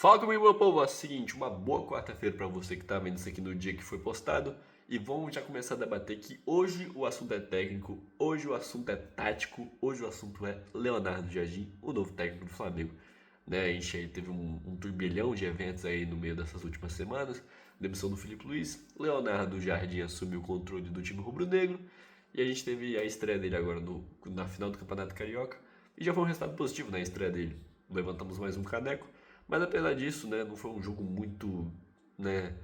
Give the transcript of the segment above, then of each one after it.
Fala comigo, meu povo. É o seguinte, uma boa quarta-feira pra você que tá vendo isso aqui no dia que foi postado. E vamos já começar a debater que hoje o assunto é técnico, hoje o assunto é tático, hoje o assunto é Leonardo Jardim, o novo técnico do Flamengo. Né, a gente aí teve um turbilhão de eventos aí no meio dessas últimas semanas. Demissão do Felipe Luiz, Leonardo Jardim assumiu o controle do time rubro-negro. E a gente teve a estreia dele agora na final do Campeonato Carioca. E já foi um resultado positivo na estreia dele. Levantamos mais um caneco. Mas apesar disso, né, não foi um jogo muito, né,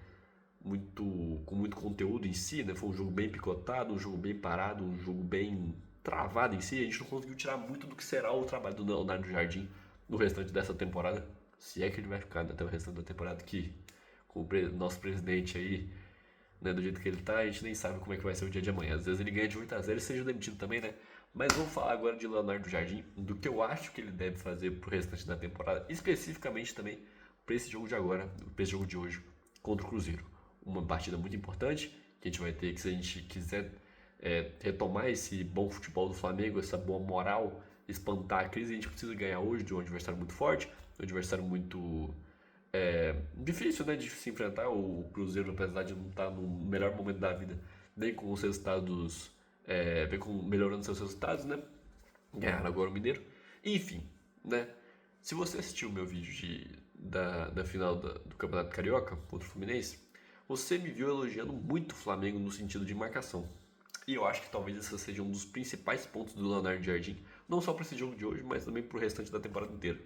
com muito conteúdo em si, né? Foi um jogo bem picotado, um jogo bem parado, um jogo bem travado em si. A gente não conseguiu tirar muito do que será o trabalho do Leonardo Jardim no restante dessa temporada, se é que ele vai ficar, né, até o restante da temporada, que com o nosso presidente aí, né, do jeito que ele tá, a gente nem sabe como é que vai ser o dia de amanhã. Às vezes ele ganha de 8-0 e seja demitido também, né? Mas vamos falar agora de Leonardo Jardim, do que eu acho que ele deve fazer pro restante da temporada, especificamente também para esse jogo de agora, para esse jogo de hoje contra o Cruzeiro. Uma partida muito importante que a gente vai ter, que se a gente quiser retomar esse bom futebol do Flamengo, essa boa moral, espantar a crise, a gente precisa ganhar hoje de um adversário muito forte, um adversário muito difícil, né, de se enfrentar. O Cruzeiro, apesar de não estar no melhor momento da vida, vem com os resultados, melhorando seus resultados, né? Ganharam agora o Mineiro. Enfim, né? Se você assistiu o meu vídeo da final do Campeonato Carioca contra o Fluminense, você me viu elogiando muito o Flamengo no sentido de marcação. E eu acho que talvez esse seja um dos principais pontos do Leonardo Jardim, não só para esse jogo de hoje, mas também para o restante da temporada inteira.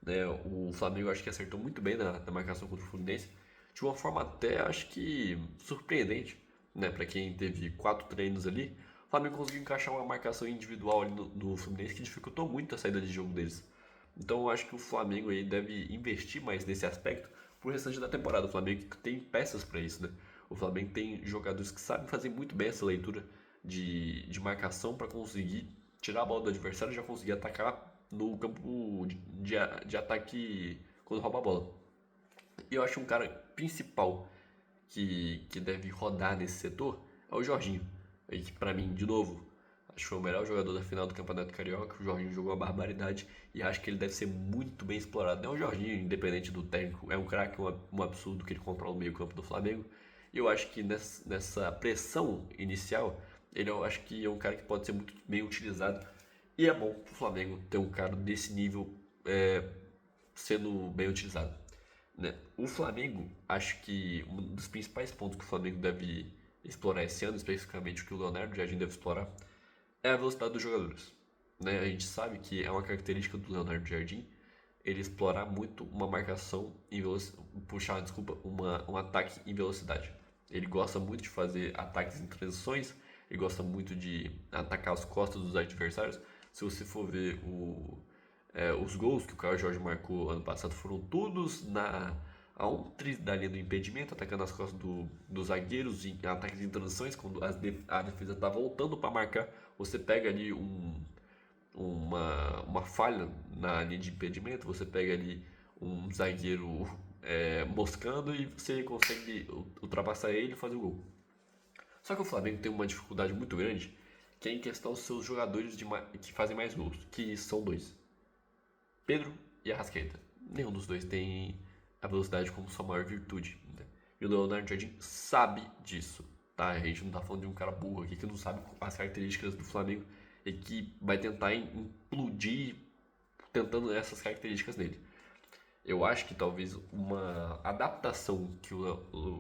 Né? O Flamengo acho que acertou muito bem na marcação contra o Fluminense, de uma forma até acho que surpreendente, né? Para quem teve 4 treinos ali, o Flamengo conseguiu encaixar uma marcação individual ali no Fluminense que dificultou muito a saída de jogo deles. Então eu acho que o Flamengo aí deve investir mais nesse aspecto pro restante da temporada. O Flamengo tem peças para isso, né? O Flamengo tem jogadores que sabem fazer muito bem essa leitura de marcação para conseguir tirar a bola do adversário e já conseguir atacar no campo de ataque quando rouba a bola. E eu acho um cara principal que deve rodar nesse setor é o Jorginho. Aí que pra mim, de novo, acho que foi o melhor jogador da final do Campeonato Carioca. O Jorginho jogou uma barbaridade e acho que ele deve ser muito bem explorado. Não é o Jorginho, independente do técnico, é um craque, um absurdo que ele controla o meio campo do Flamengo. E eu acho que nessa pressão inicial, ele eu acho que é um cara que pode ser muito bem utilizado. E é bom pro Flamengo ter um cara desse nível sendo bem utilizado. Né? O Flamengo, acho que um dos principais pontos que o Flamengo deve explorar esse ano, especificamente o que o Leonardo Jardim deve explorar, é a velocidade dos jogadores. Né? A gente sabe que é uma característica do Leonardo Jardim ele explorar muito uma marcação em puxar, desculpa, um ataque em velocidade. Ele gosta muito de fazer ataques em transições, ele gosta muito de atacar as costas dos adversários. Se você for ver os gols que o Caio Jorge marcou ano passado foram todos a um tris da linha do impedimento, atacando as costas dos zagueiros em ataques em transições, quando a defesa está voltando para marcar, você pega ali uma falha na linha de impedimento, você pega ali um zagueiro moscando e você consegue ultrapassar ele e fazer o gol. Só que o Flamengo tem uma dificuldade muito grande, que é em questão dos seus jogadores que fazem mais gols, que são dois. Pedro e Arrascaeta. Nenhum dos dois tem a velocidade como sua maior virtude. Né? E o Leonardo Jardim sabe disso. Tá? A gente não tá falando de um cara burro aqui que não sabe as características do Flamengo e que vai tentar implodir tentando essas características nele. Eu acho que talvez uma adaptação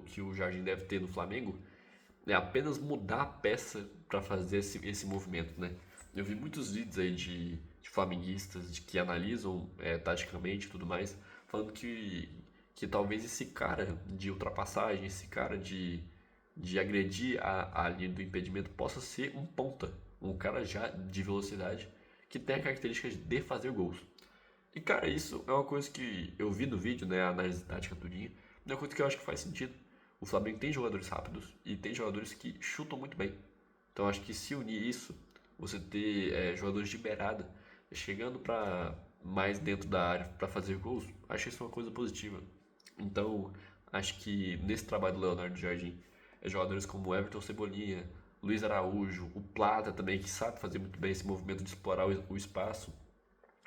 que o Jardim deve ter no Flamengo é apenas mudar a peça para fazer esse movimento, né? Eu vi muitos vídeos aí de flamenguistas que analisam taticamente e tudo mais, falando que talvez esse cara de ultrapassagem, esse cara de agredir a linha do impedimento possa ser um ponta, um cara já de velocidade que tem a característica de fazer gols. E cara, isso é uma coisa que eu vi no vídeo, né, a análise tática tudinho, é uma coisa que eu acho que faz sentido. O Flamengo tem jogadores rápidos e tem jogadores que chutam muito bem. Então acho que se unir isso, você ter jogadores de beirada chegando para mais dentro da área para fazer gols, acho isso uma coisa positiva. Então acho que nesse trabalho do Leonardo Jardim, jogadores como Everton Cebolinha, Luiz Araújo, o Plata também que sabe fazer muito bem esse movimento de explorar o espaço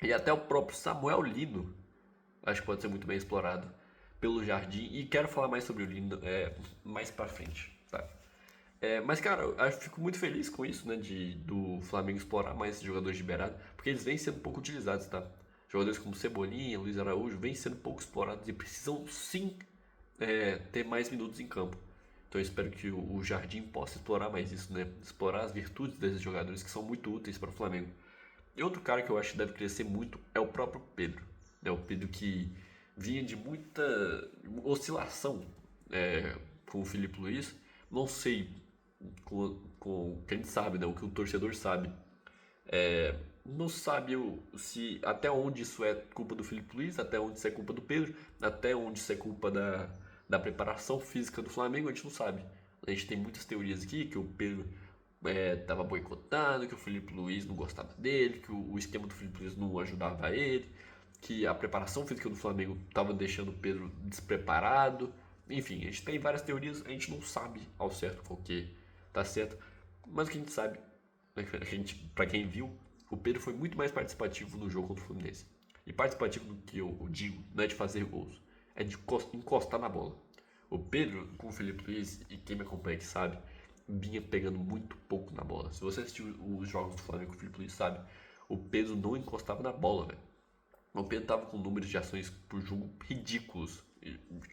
e até o próprio Samuel Lino Acho que pode ser muito bem explorado pelo Jardim. E quero falar mais sobre o Lino mais pra frente, tá? Mas, cara, eu fico muito feliz com isso, né? Do Flamengo explorar mais esses jogadores de beirada, porque eles vêm sendo pouco utilizados, tá? Jogadores como Cebolinha, Luiz Araújo, vêm sendo pouco explorados e precisam sim ter mais minutos em campo. Então eu espero que o Jardim possa explorar mais isso, né? Explorar as virtudes desses jogadores que são muito úteis para o Flamengo. E outro cara que eu acho que deve crescer muito é o próprio Pedro. É o Pedro que vinha de muita oscilação com o Felipe Luiz. Não sei com quem sabe, né? O que o torcedor sabe. Não sabe se até onde isso é culpa do Felipe Luiz, até onde isso é culpa do Pedro, até onde isso é culpa da preparação física do Flamengo, a gente não sabe. A gente tem muitas teorias aqui que o Pedro estava boicotado, que o Felipe Luiz não gostava dele, que o esquema do Felipe Luiz não ajudava ele, que a preparação física do Flamengo estava deixando o Pedro despreparado. Enfim, a gente tem várias teorias, a gente não sabe ao certo qual que tá certo, mas o que a gente sabe, para quem viu, o Pedro foi muito mais participativo no jogo contra o Fluminense. E participativo do que eu digo, não é de fazer gols, é de encostar na bola. O Pedro, com o Felipe Luiz, e quem me acompanha que sabe, vinha pegando muito pouco na bola. Se você assistiu os jogos do Flamengo com o Felipe Luiz, sabe, o Pedro não encostava na bola, velho. O Pedro tava com números de ações por jogo ridículos,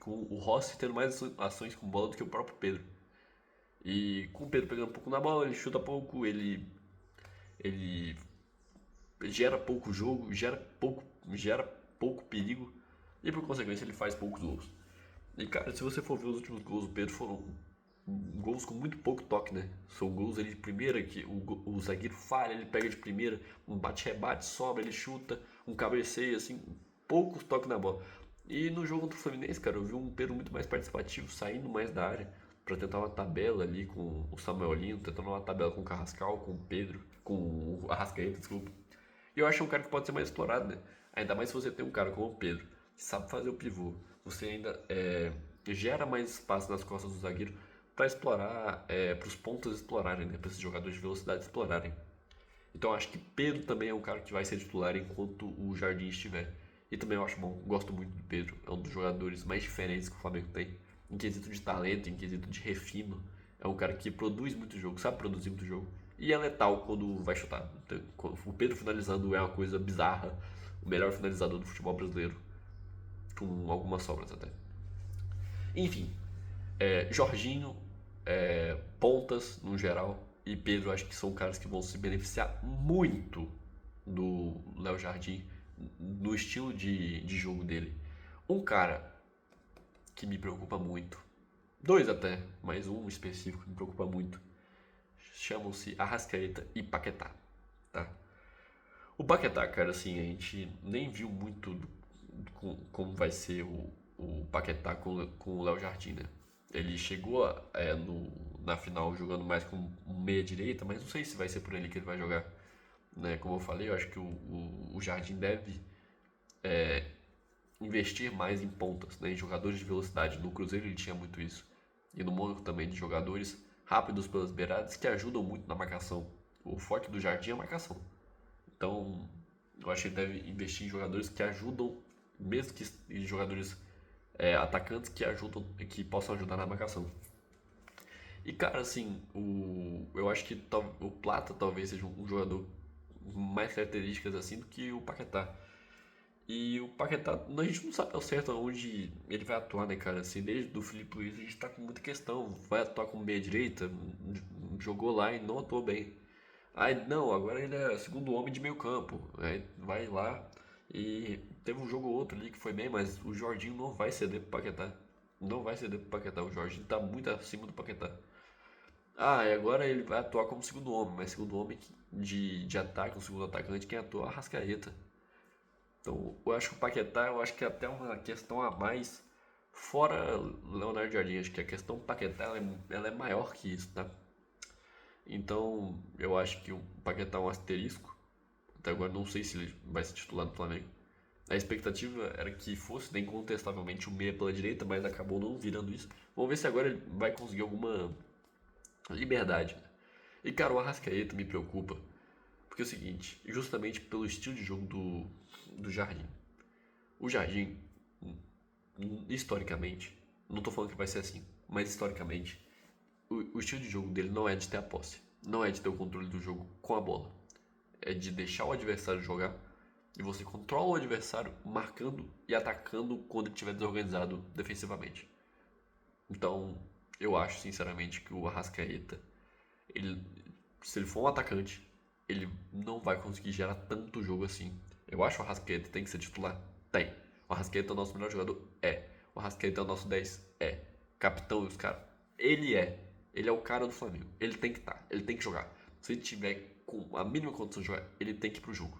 com o Rossi tendo mais ações com bola do que o próprio Pedro. E com o Pedro pegando um pouco na bola, ele chuta pouco, ele gera pouco jogo, gera pouco perigo e por consequência ele faz poucos gols. E cara, se você for ver os últimos gols do Pedro, foram gols com muito pouco toque, né? São gols ali de primeira que o zagueiro falha, ele pega de primeira, um bate-rebate, sobra, ele chuta, um cabeceio, assim, poucos toques na bola. E no jogo contra o Fluminense, cara, eu vi um Pedro muito mais participativo, saindo mais da área para tentar uma tabela ali com o Samuel Lino, tentando uma tabela com o Carrascal, com o Pedro, com o Arrascaeta, desculpa. E eu acho um cara que pode ser mais explorado, né? Ainda mais se você tem um cara como o Pedro, que sabe fazer o pivô. Você ainda gera mais espaço nas costas do zagueiro para explorar, para os pontas explorarem, né? Para esses jogadores de velocidade explorarem. Então eu acho que Pedro também é um cara que vai ser titular enquanto o Jardim estiver. E também eu acho bom, gosto muito do Pedro. É um dos jogadores mais diferentes que o Flamengo tem. Em quesito de talento, em quesito de refino. É um cara que produz muito jogo, sabe produzir muito jogo. E é letal quando vai chutar. Então, o Pedro finalizando é uma coisa bizarra. O melhor finalizador do futebol brasileiro. Com algumas sobras até. Enfim, Jorginho, pontas no geral e Pedro acho que são caras que vão se beneficiar muito do Léo Jardim no estilo de jogo dele. Um cara que me preocupa muito, dois até, mas um específico que me preocupa muito, chamam-se Arrascaeta e Paquetá, tá? O Paquetá, cara, assim, a gente nem viu muito como vai ser o Paquetá com o Léo Jardim, né? Ele chegou na final jogando mais com meia direita, mas não sei se vai ser por ele que ele vai jogar. Né? Como eu falei, eu acho que o Jardim deve investir mais em pontas, né? Em jogadores de velocidade. No Cruzeiro ele tinha muito isso. E no Mônaco também, de jogadores rápidos pelas beiradas que ajudam muito na marcação. O forte do Jardim é a marcação. Então, eu acho que ele deve investir em jogadores que ajudam, mesmo que em jogadores atacantes que ajudam, que possam ajudar na marcação. E cara, assim, eu acho que o Plata talvez seja um jogador com mais características assim do que o Paquetá. E o Paquetá, a gente não sabe ao certo onde ele vai atuar, né, cara? Assim, desde o Felipe Luiz a gente tá com muita questão. Vai atuar como meia direita? Jogou lá e não atuou bem. Aí, não, agora ele é segundo homem de meio campo. Aí vai lá e teve um jogo ou outro ali que foi bem, mas o Jorginho não vai ceder pro Paquetá. Não vai ceder pro Paquetá. O Jorginho tá muito acima do Paquetá. Ah, e agora ele vai atuar como segundo homem, mas segundo homem de ataque, um segundo atacante, quem atua é a Arrascaeta. Então, eu acho que o Paquetá, eu acho que é até uma questão a mais fora Leonardo Jardim. Acho que a questão Paquetá ela é maior que isso, tá? Então, eu acho que o Paquetá é um asterisco. Até agora não sei se ele vai ser titular no Flamengo. A expectativa era que fosse né, incontestavelmente o meia pela direita, mas acabou não virando isso. Vamos ver se agora ele vai conseguir alguma liberdade. Né? E cara, o Arrascaeta me preocupa. Porque é o seguinte, justamente pelo estilo de jogo do Jardim. O Jardim, historicamente, não tô falando que vai ser assim, mas historicamente, o estilo de jogo dele não é de ter a posse, não é de ter o controle do jogo com a bola, é de deixar o adversário jogar e você controla o adversário marcando e atacando quando ele estiver desorganizado defensivamente. Então, eu acho sinceramente que o Arrascaeta, ele, se ele for um atacante, ele não vai conseguir gerar tanto jogo assim. Eu acho que o Arrascaeta tem que ser titular? Tem. O Arrascaeta é o nosso melhor jogador? É. O Arrascaeta é o nosso 10? É. Capitão e os caras? Ele é. Ele é o cara do Flamengo. Ele tem que estar. Ele tem que jogar. Se ele tiver com a mínima condição de jogar, ele tem que ir pro jogo.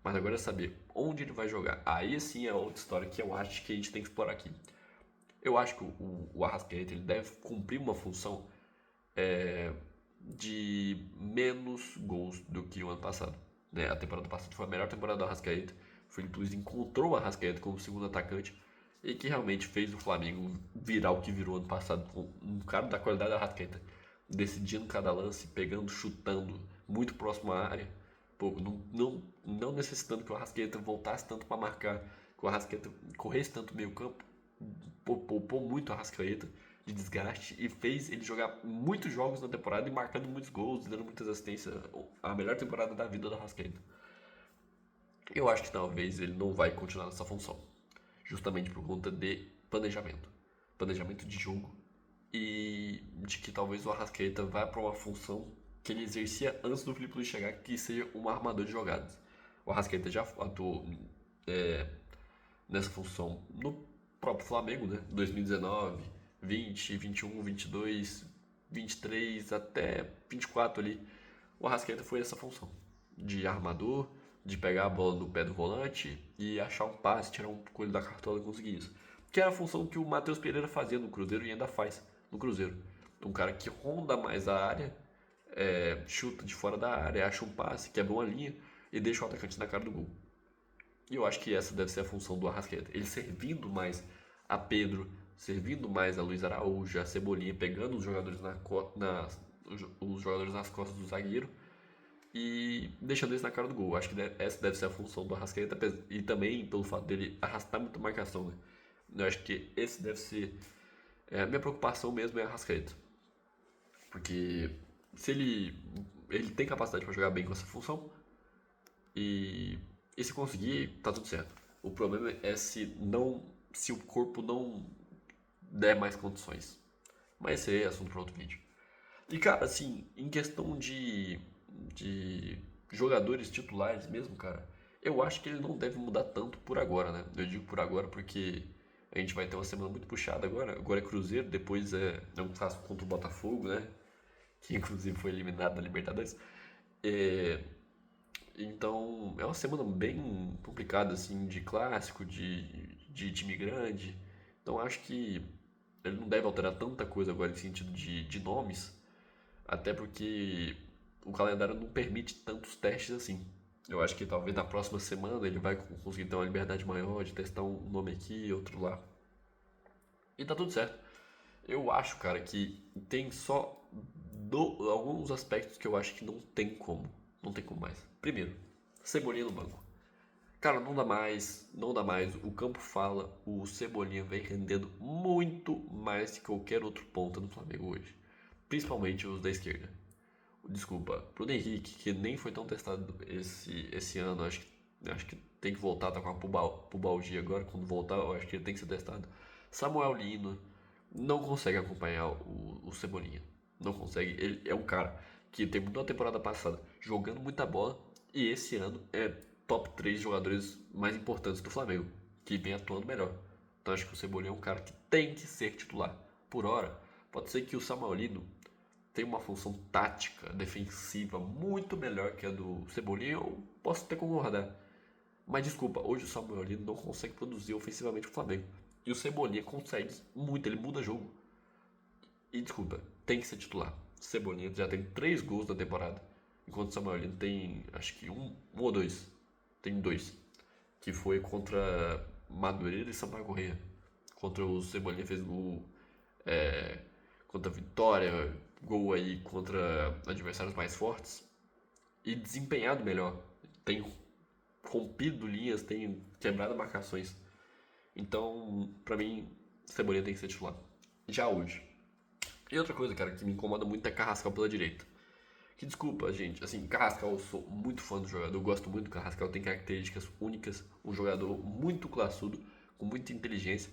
Mas agora é saber onde ele vai jogar. Aí sim é outra história que eu acho que a gente tem que explorar aqui. Eu acho que o Arrascaeta ele deve cumprir uma função de menos gols do que o ano passado. Né? A temporada passada foi a melhor temporada do Arrascaeta. O Felipe Luiz encontrou o Arrascaeta como segundo atacante e que realmente fez o Flamengo virar o que virou ano passado, com um cara da qualidade do Arrascaeta, decidindo cada lance, pegando, chutando, muito próximo à área. Pô, não necessitando que o Arrascaeta voltasse tanto para marcar, que o Arrascaeta corresse tanto meio campo, poupou muito o Arrascaeta de desgaste e fez ele jogar muitos jogos na temporada e marcando muitos gols, dando muitas assistências. A melhor temporada da vida do Arrascaeta. Eu acho que talvez ele não vai continuar nessa função, justamente por conta de planejamento. Planejamento de jogo e de que talvez o Arrascaeta vá para uma função que ele exercia antes do Felipe Luiz chegar, que seja um armador de jogadas. O Arrascaeta já atuou nessa função no próprio Flamengo, né? 2019, 20, 21, 22, 23 até 24 ali. O Arrascaeta foi essa função de armador, de pegar a bola no pé do volante e achar um passe, tirar um coelho da cartola e conseguir isso. Que era a função que o Matheus Pereira fazia no Cruzeiro e ainda faz no Cruzeiro. Um cara que ronda mais a área, chuta de fora da área, acha um passe, quebra uma linha e deixa o atacante na cara do gol. E eu acho que essa deve ser a função do Arrascaeta. Ele servindo mais a Pedro, servindo mais a Luiz Araújo, a Cebolinha, pegando os jogadores, os jogadores nas costas do zagueiro e deixando eles na cara do gol. Acho que essa deve ser a função do Arrascaeta e também pelo fato dele arrastar muita marcação. Né? Eu acho que esse deve ser. A minha preocupação mesmo é a Arrascaeta. Porque se ele tem capacidade para jogar bem com essa função, e, e se conseguir, tá tudo certo. O problema é se o corpo não der mais condições. Mas esse é assunto para outro vídeo. E cara, assim, em questão de jogadores titulares mesmo, cara, eu acho que ele não deve mudar tanto por agora, né? Eu digo por agora porque a gente vai ter uma semana muito puxada agora. Agora é Cruzeiro, depois é um clássico contra o Botafogo, né? Que inclusive foi eliminado da Libertadores. É, então, é uma semana bem complicada, assim, de clássico, de time grande. Então, acho que ele não deve alterar tanta coisa agora em sentido de nomes, até porque o calendário não permite tantos testes assim. Eu acho que talvez na próxima semana ele vai conseguir ter uma liberdade maior de testar um nome aqui, outro lá. E tá tudo certo. Eu acho, cara, que tem só alguns aspectos que eu acho que não tem como. Não tem como mais. Primeiro, Cebolinha no banco. Cara, não dá mais, não dá mais. O campo fala, o Cebolinha vem rendendo muito mais que qualquer outro ponta no Flamengo hoje. Principalmente os da esquerda. Desculpa, Bruno Henrique, que nem foi tão testado esse ano, acho que tem que voltar, tá com uma pubalgia agora, quando voltar eu acho que ele tem que ser testado. Samuel Lino não consegue acompanhar o Cebolinha, não consegue, ele é um cara que terminou a temporada passada jogando muita bola e esse ano é top 3 jogadores mais importantes do Flamengo, que vem atuando melhor. Então acho que o Cebolinha é um cara que tem que ser titular. Por hora, pode ser que o Samuel Lino tem uma função tática, defensiva muito melhor que a do Cebolinha, eu posso até concordar. Mas desculpa, hoje o Samuel Lino não consegue produzir ofensivamente o Flamengo. E o Cebolinha consegue muito, ele muda jogo. E desculpa, tem que ser titular. Cebolinha já tem 3 gols na temporada, enquanto o Samuel Lino tem acho que um ou dois. Tem 2. Que foi contra Madureira e Sampaio Corrêa. Contra o Cebolinha fez gol contra a Vitória, gol aí contra adversários mais fortes e desempenhado melhor. Tem rompido linhas, tem quebrado marcações. Então, pra mim, Cebolinha tem que ser titular. Já hoje. E outra coisa, cara, que me incomoda muito é Carrascal pela direita. Que desculpa, gente, assim, Carrascal, eu sou muito fã do jogador, eu gosto muito do Carrascal, tem características únicas, um jogador muito classudo, com muita inteligência.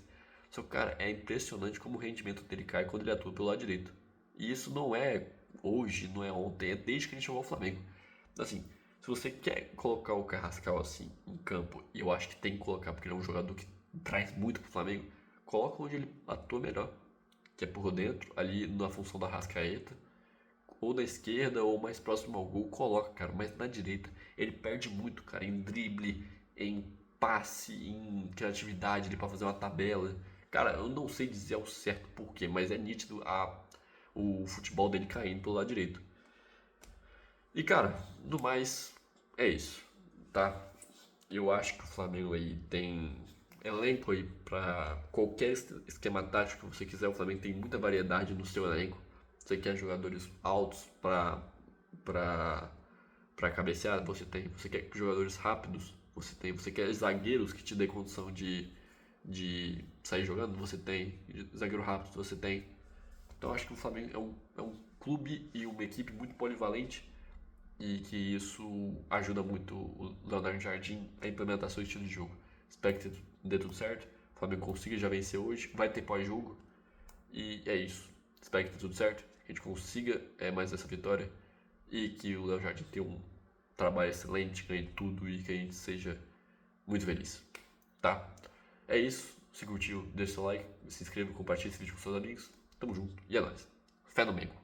Só que, cara, é impressionante como o rendimento dele cai quando ele atua pelo lado direito. E isso não é hoje, não é ontem, é desde que ele chegou ao Flamengo. Assim, se você quer colocar o Carrascal assim em campo, e eu acho que tem que colocar porque ele é um jogador que traz muito pro Flamengo, coloca onde ele atua melhor, que é por dentro, ali na função da Rascaeta, ou na esquerda ou mais próximo ao gol, coloca, cara, mas na direita ele perde muito, cara, em drible, em passe, em criatividade ali para fazer uma tabela. Cara, eu não sei dizer ao certo porquê, mas é nítido o futebol dele caindo pelo lado direito. E cara, no mais, é isso, tá? Eu acho que o Flamengo aí tem elenco aí pra qualquer esquema tático que você quiser. O Flamengo tem muita variedade no seu elenco. Você quer jogadores altos pra, pra cabecear? Você tem. Você quer jogadores rápidos? Você tem. Você quer zagueiros que te dê condição de sair jogando? Você tem. Zagueiro rápido? Você tem. Então eu acho que o Flamengo é um clube e uma equipe muito polivalente e que isso ajuda muito o Leonardo Jardim a implementar seu estilo de jogo. Espero que dê tudo certo, o Flamengo consiga já vencer hoje, vai ter pós-jogo e é isso. Espero que dê tudo certo, que a gente consiga mais essa vitória e que o Léo Jardim tenha um trabalho excelente, ganhe tudo e que a gente seja muito feliz, tá? É isso, se curtiu, deixa seu like, se inscreva, compartilhe esse vídeo com seus amigos, tamo junto e é nóis. Fé no Mengo.